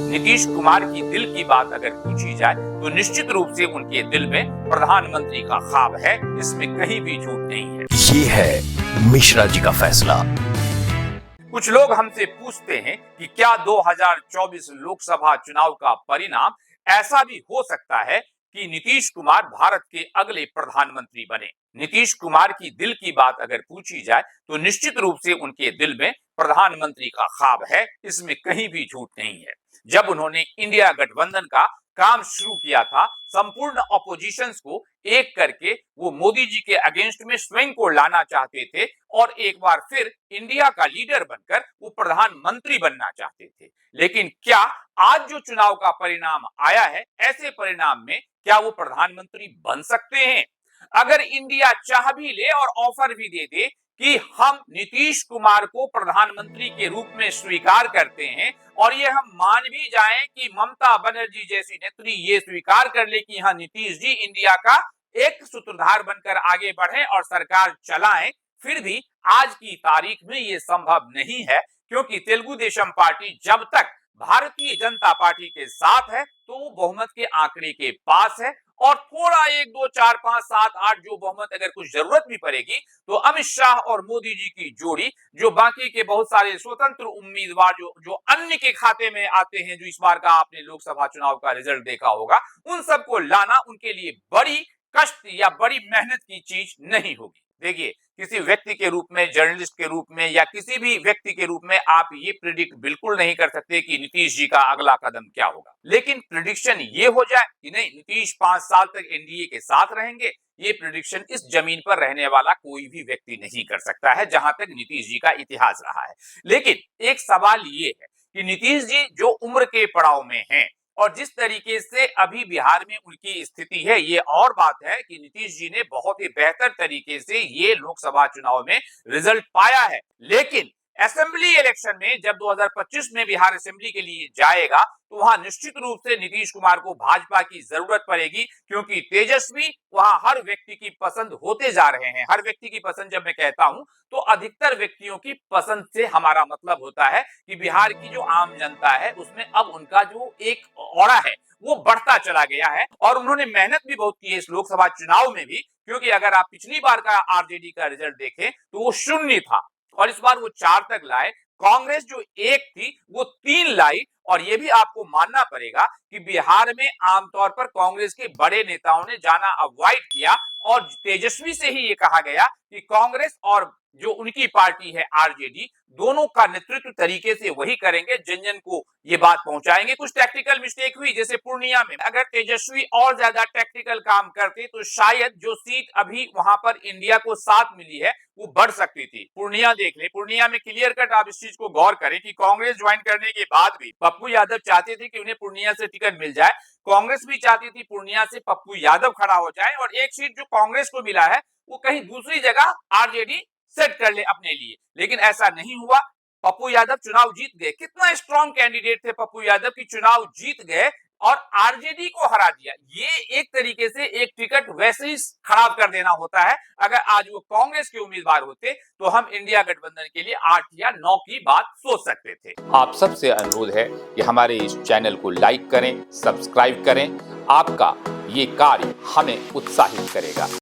नीतीश कुमार की दिल की बात अगर पूछी जाए तो निश्चित रूप से उनके दिल में प्रधानमंत्री का ख्वाब है, इसमें कहीं भी झूठ नहीं है। ये है मिश्रा जी का फैसला। कुछ लोग हमसे पूछते हैं कि क्या 2024 लोकसभा चुनाव का परिणाम ऐसा भी हो सकता है कि नीतीश कुमार भारत के अगले प्रधानमंत्री बने। नीतीश कुमार की दिल की बात अगर पूछी जाए तो निश्चित रूप से उनके दिल में प्रधानमंत्री का ख्वाब है, इसमें कहीं भी झूठ नहीं है। जब उन्होंने इंडिया गठबंधन का काम शुरू किया था, संपूर्ण ऑपोजिशंस को एक करके वो मोदी जी के अगेंस्ट में स्वयं को लाना चाहते थे और एक बार फिर इंडिया का लीडर बनकर वो प्रधानमंत्री बनना चाहते थे। लेकिन क्या आज जो चुनाव का परिणाम आया है, ऐसे परिणाम में क्या वो प्रधानमंत्री बन सकते हैं? अगर इंडिया चाह भी ले और ऑफर भी दे दे कि हम नीतीश कुमार को प्रधानमंत्री के रूप में स्वीकार करते हैं और ये हम मान भी जाएं कि ममता बनर्जी जैसी नेत्री ये स्वीकार कर ले कि हाँ नीतीश जी इंडिया का एक सूत्रधार बनकर आगे बढ़े और सरकार चलाएं, फिर भी आज की तारीख में ये संभव नहीं है, क्योंकि तेलुगु देशम पार्टी जब तक भारतीय जनता पार्टी के साथ है तो वो बहुमत के आंकड़े के पास है और थोड़ा 1 2 4 5 7 8 जो बहुमत अगर कुछ जरूरत भी पड़ेगी तो अमित शाह और मोदी जी की जोड़ी, जो बाकी के बहुत सारे स्वतंत्र उम्मीदवार जो अन्य के खाते में आते हैं, जो इस बार का आपने लोकसभा चुनाव का रिजल्ट देखा होगा, उन सबको लाना उनके लिए बड़ी कष्ट या बड़ी मेहनत की चीज नहीं होगी। देखिए, किसी व्यक्ति के रूप में, जर्नलिस्ट के रूप में या किसी भी व्यक्ति के रूप में आप ये प्रिडिक्ट बिल्कुल नहीं कर सकते कि नीतीश जी का अगला कदम क्या होगा। लेकिन प्रिडिक्शन ये हो जाए कि नहीं, नीतीश 5 साल तक एनडीए के साथ रहेंगे, ये प्रिडिक्शन इस जमीन पर रहने वाला कोई भी व्यक्ति नहीं कर सकता है, जहां तक नीतीश जी का इतिहास रहा है। लेकिन एक सवाल ये है कि नीतीश जी जो उम्र के पड़ाव में हैं और जिस तरीके से अभी बिहार में उनकी स्थिति है, ये और बात है कि नीतीश जी ने बहुत ही बेहतर तरीके से ये लोकसभा चुनाव में रिजल्ट पाया है। लेकिन असेंबली इलेक्शन में जब 2025 में बिहार असेंबली के लिए जाएगा तो वहां निश्चित रूप से नीतीश कुमार को भाजपा की जरूरत पड़ेगी, क्योंकि तेजस्वी वहां हर व्यक्ति की पसंद होते जा रहे हैं। हर व्यक्ति की पसंद जब मैं कहता हूं तो अधिकतर व्यक्तियों की पसंद से हमारा मतलब होता है कि बिहार की जो आम जनता है उसमें अब उनका जो एक औरा है वो बढ़ता चला गया है और उन्होंने मेहनत भी बहुत की है इस लोकसभा चुनाव में भी, क्योंकि अगर आप पिछली बार का आरजेडी का रिजल्ट देखें तो वो 0 था और इस बार वो 4 तक लाए। कांग्रेस जो 1 थी वो 3 लाई और ये भी आपको मानना पड़ेगा कि बिहार में आमतौर पर कांग्रेस के बड़े नेताओं ने जाना अवॉइड किया और तेजस्वी से ही ये कहा गया कि कांग्रेस और जो उनकी पार्टी है आरजेडी, दोनों का नेतृत्व तरीके से वही करेंगे, जन जन को ये बात पहुंचाएंगे। कुछ टैक्टिकल मिस्टेक हुई, जैसे पूर्णिया में अगर तेजस्वी और ज्यादा टैक्टिकल काम करते तो शायद जो सीट अभी वहां पर इंडिया को 7 मिली है वो बढ़ सकती थी। पूर्णिया देख ले, पूर्णिया में क्लियर कट आप इस चीज को गौर करें कि कांग्रेस ज्वाइन करने के बाद भी पप्पू यादव चाहते थे कि उन्हें पूर्णिया से टिकट मिल जाए, कांग्रेस भी चाहती थी पूर्णिया से पप्पू यादव खड़ा हो जाए और एक सीट जो कांग्रेस को मिला है वो कहीं दूसरी जगह आरजेडी सेट कर ले अपने लिए, लेकिन ऐसा नहीं हुआ। पप्पू यादव चुनाव जीत गए, कितना स्ट्रॉन्ग कैंडिडेट थे पप्पू यादव की, चुनाव जीत गए और आरजेडी को हरा दिया। ये एक तरीके से एक टिकट वैसे ही खराब कर देना होता है। अगर आज वो कांग्रेस के उम्मीदवार होते तो हम इंडिया गठबंधन के लिए 8 या 9 की बात सोच सकते थे। आप सबसे अनुरोध है कि हमारे इस चैनल को लाइक करें, सब्सक्राइब करें। आपका ये कार्य हमें उत्साहित करेगा।